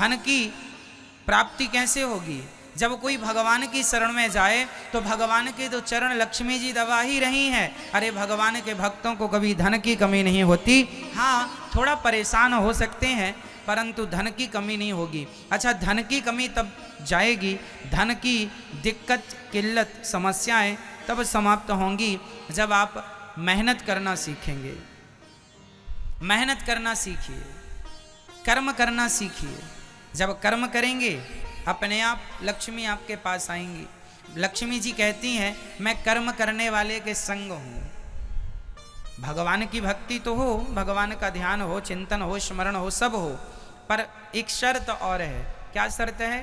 धन की प्राप्ति कैसे होगी? जब कोई भगवान की शरण में जाए तो भगवान के तो चरण लक्ष्मी जी दबा ही रही हैं। अरे भगवान के भक्तों को कभी धन की कमी नहीं होती। हाँ, थोड़ा परेशान हो सकते हैं परंतु धन की कमी नहीं होगी। अच्छा, धन की कमी तब जाएगी, धन की दिक्कत, किल्लत, समस्याएं तब समाप्त होंगी जब आप मेहनत करना सीखेंगे। मेहनत करना सीखिए, कर्म करना सीखिए। जब कर्म करेंगे अपने आप लक्ष्मी आपके पास आएंगी। लक्ष्मी जी कहती हैं मैं कर्म करने वाले के संग हूँ। भगवान की भक्ति तो हो, भगवान का ध्यान हो, चिंतन हो, स्मरण हो, सब हो, पर एक शर्त और है। क्या शर्त है?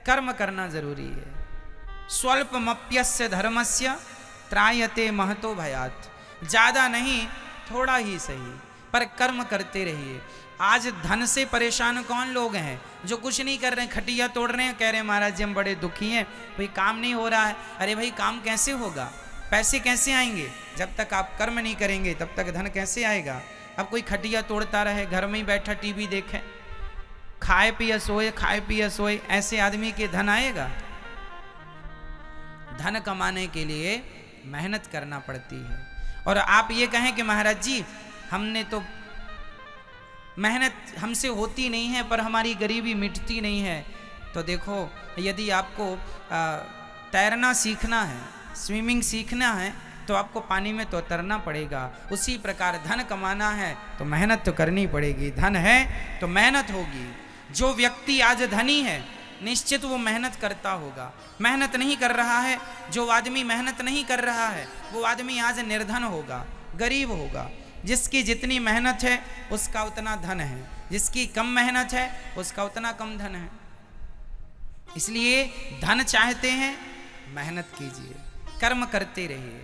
कर्म करना जरूरी है। स्वल्पमप्यस्य धर्मस्य त्रायते महतो भयात्। ज्यादा नहीं, थोड़ा ही सही, पर कर्म करते रहिए। आज धन से परेशान कौन लोग हैं जो कुछ नहीं कर रहे हैं, खटिया तोड़ रहे हैं, कह रहे हैं महाराज जी हम बड़े दुखी हैं, भाई काम नहीं हो रहा है। अरे भाई काम कैसे होगा? पैसे कैसे आएंगे? जब तक आप कर्म नहीं करेंगे तब तक धन कैसे आएगा? अब कोई खटिया तोड़ता रहे, घर में ही बैठा टीवी देखे, खाए पिए सोए, खाए पिए सोए, ऐसे आदमी के धन आएगा? धन कमाने के लिए मेहनत करना पड़ती है। और आप ये कहें कि महाराज जी हमने तो मेहनत हमसे होती नहीं है पर हमारी गरीबी मिटती नहीं है, तो देखो यदि आपको तैरना सीखना है, स्विमिंग सीखना है, तो आपको पानी में तो उतरना पड़ेगा। उसी प्रकार धन कमाना है तो मेहनत तो करनी पड़ेगी। धन है तो मेहनत होगी। जो व्यक्ति आज धनी है निश्चित वो मेहनत करता होगा। मेहनत नहीं कर रहा है, जो आदमी मेहनत नहीं कर रहा है वो आदमी आज निर्धन होगा, गरीब होगा। जिसकी जितनी मेहनत है उसका उतना धन है, जिसकी कम मेहनत है उसका उतना कम धन है। इसलिए धन चाहते हैं, मेहनत कीजिए, कर्म करते रहिए,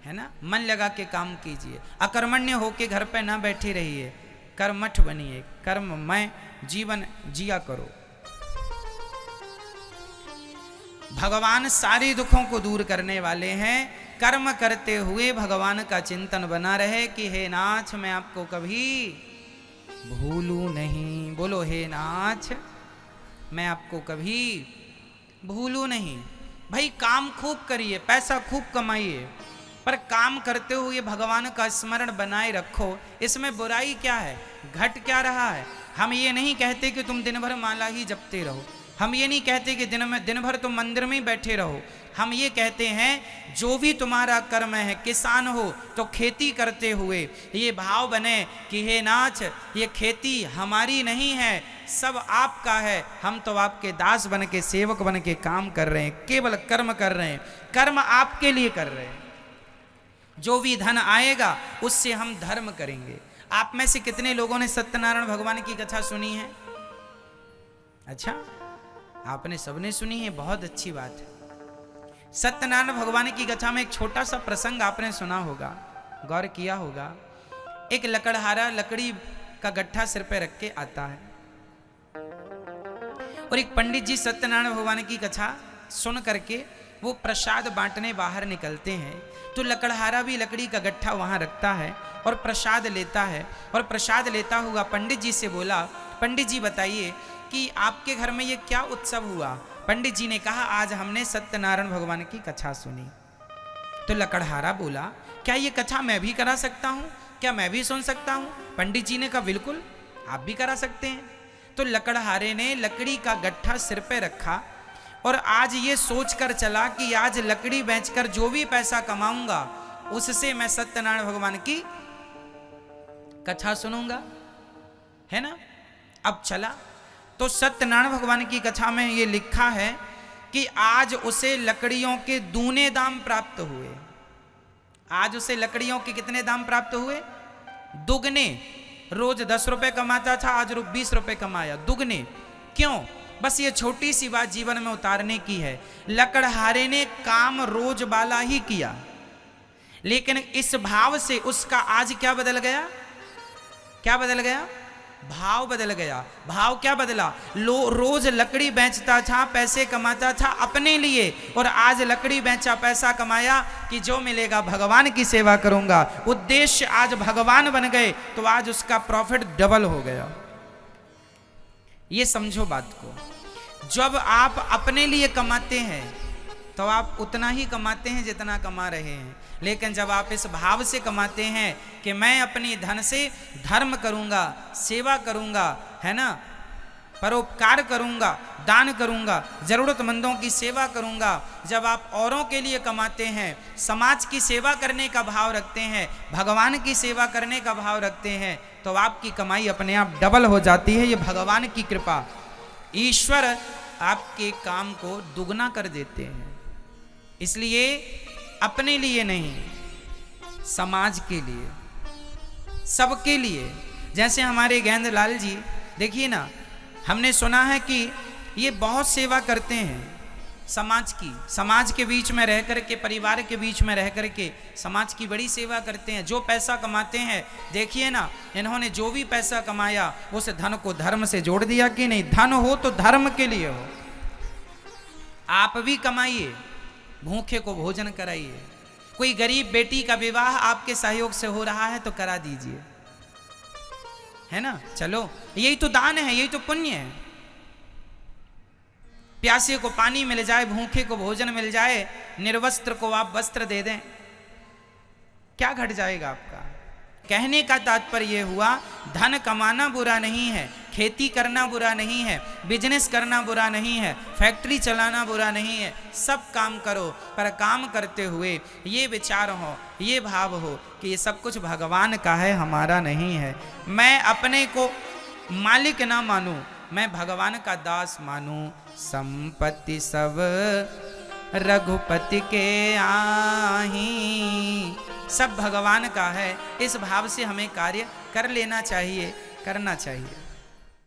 है ना, मन लगा के काम कीजिए, अकर्मण्य होके घर पे ना बैठे रहिए, कर्मठ बनिए, कर्ममय जीवन जिया करो। भगवान सारे दुखों को दूर करने वाले हैं। कर्म करते हुए भगवान का चिंतन बना रहे कि हे नाथ मैं आपको कभी भूलूं नहीं। बोलो हे नाथ मैं आपको कभी भूलूं नहीं। भाई काम खूब करिए, पैसा खूब कमाइए, पर काम करते हुए भगवान का स्मरण बनाए रखो। इसमें बुराई क्या है? घट क्या रहा है? हम ये नहीं कहते कि तुम दिन भर माला ही जपते रहो, हम ये नहीं कहते कि दिन भर तुम मंदिर में ही बैठे रहो। हम ये कहते हैं जो भी तुम्हारा कर्म है, किसान हो तो खेती करते हुए ये भाव बने कि हे नाथ ये खेती हमारी नहीं है, सब आपका है, हम तो आपके दास बन के, सेवक बन के काम कर रहे हैं, केवल कर्म कर रहे हैं, कर्म आपके लिए कर रहे हैं। जो भी धन आएगा उससे हम धर्म करेंगे। आप में से कितने लोगों ने सत्यनारायण भगवान की कथा सुनी है? अच्छा, आपने सबने सुनी है, बहुत अच्छी बात है। सत्यनारायण भगवान की कथा में एक छोटा सा प्रसंग आपने सुना होगा, गौर किया होगा। एक लकड़हारा लकड़ी का गट्ठा सिर पे रख के आता है और एक पंडित जी सत्यनारायण भगवान की कथा सुन करके वो प्रसाद बांटने बाहर निकलते हैं। तो लकड़हारा भी लकड़ी का गट्ठा वहां रखता है और प्रसाद लेता है। और प्रसाद लेता हुआ पंडित जी से बोला, पंडित जी बताइए कि आपके घर में ये क्या उत्सव हुआ? पंडित जी ने कहा आज हमने सत्यनारायण भगवान की कथा सुनी। तो लकड़हारा बोला क्या ये कथा मैं भी करा सकता हूँ? क्या मैं भी सुन सकता हूँ? पंडित जी ने कहा बिल्कुल आप भी करा सकते हैं। तो लकड़हारे ने लकड़ी का गट्ठा सिर पे रखा और आज ये सोचकर चला कि आज लकड़ी बेचकर जो भी पैसा कमाऊंगा उससे मैं सत्यनारायण भगवान की कथा सुनूंगा, है ना। अब चला तो सत्यनारायण भगवान की कथा में ये लिखा है कि आज उसे लकड़ियों के दूने दाम प्राप्त हुए। आज उसे लकड़ियों के कितने दाम प्राप्त हुए? दुगने। रोज 10 रुपए कमाता था, आज 20 रुपए कमाया, दुगने। क्यों? बस ये छोटी सी बात जीवन में उतारने की है। लकड़हारे ने काम रोज वाला ही किया, लेकिन इस भाव से उसका आज क्या बदल गया? क्या बदल गया? भाव बदल गया। भाव क्या बदला? रोज लकड़ी बेचता था, पैसे कमाता था अपने लिए, और आज लकड़ी बेचा, पैसा कमाया कि जो मिलेगा भगवान की सेवा करूंगा। उद्देश्य आज भगवान बन गए तो आज उसका प्रॉफिट डबल हो गया। ये समझो बात को। जब आप अपने लिए कमाते हैं तो आप उतना ही कमाते हैं जितना कमा रहे हैं, लेकिन जब आप इस भाव से कमाते हैं कि मैं अपने धन से धर्म करूंगा, सेवा करूंगा, है ना, परोपकार करूंगा, दान करूंगा, जरूरतमंदों की सेवा करूंगा, जब आप औरों के लिए कमाते हैं, समाज की सेवा करने का भाव रखते हैं, भगवान की सेवा करने का भाव रखते हैं, तो आपकी कमाई अपने आप डबल हो जाती है। ये भगवान की कृपा, ईश्वर आपके काम को दुगना कर देते हैं। इसलिए अपने लिए नहीं, समाज के लिए, सबके लिए। जैसे हमारे गेंदलाल जी, देखिए ना, हमने सुना है कि ये बहुत सेवा करते हैं समाज की, समाज के बीच में रह करके, परिवार के बीच में रह करके समाज की बड़ी सेवा करते हैं। जो पैसा कमाते हैं, देखिए ना, इन्होंने जो भी पैसा कमाया उस धन को धर्म से जोड़ दिया कि नहीं, धन हो तो धर्म के लिए हो। आप भी कमाइए, भूखे को भोजन कराइए, कोई गरीब बेटी का विवाह आपके सहयोग से हो रहा है तो करा दीजिए, है ना। चलो, यही तो दान है, यही तो पुण्य है। प्यासे को पानी मिल जाए, भूखे को भोजन मिल जाए, निर्वस्त्र को आप वस्त्र दे दें, क्या घट जाएगा आपका। कहने का तात्पर्य यह हुआ, धन कमाना बुरा नहीं है, खेती करना बुरा नहीं है, बिजनेस करना बुरा नहीं है, फैक्ट्री चलाना बुरा नहीं है, सब काम करो, पर काम करते हुए ये विचार हो, ये भाव हो कि ये सब कुछ भगवान का है, हमारा नहीं है। मैं अपने को मालिक ना मानूं, मैं भगवान का दास मानूं। संपत्ति सब रघुपति के आही, सब भगवान का है। इस भाव से हमें कार्य कर लेना चाहिए, करना चाहिए।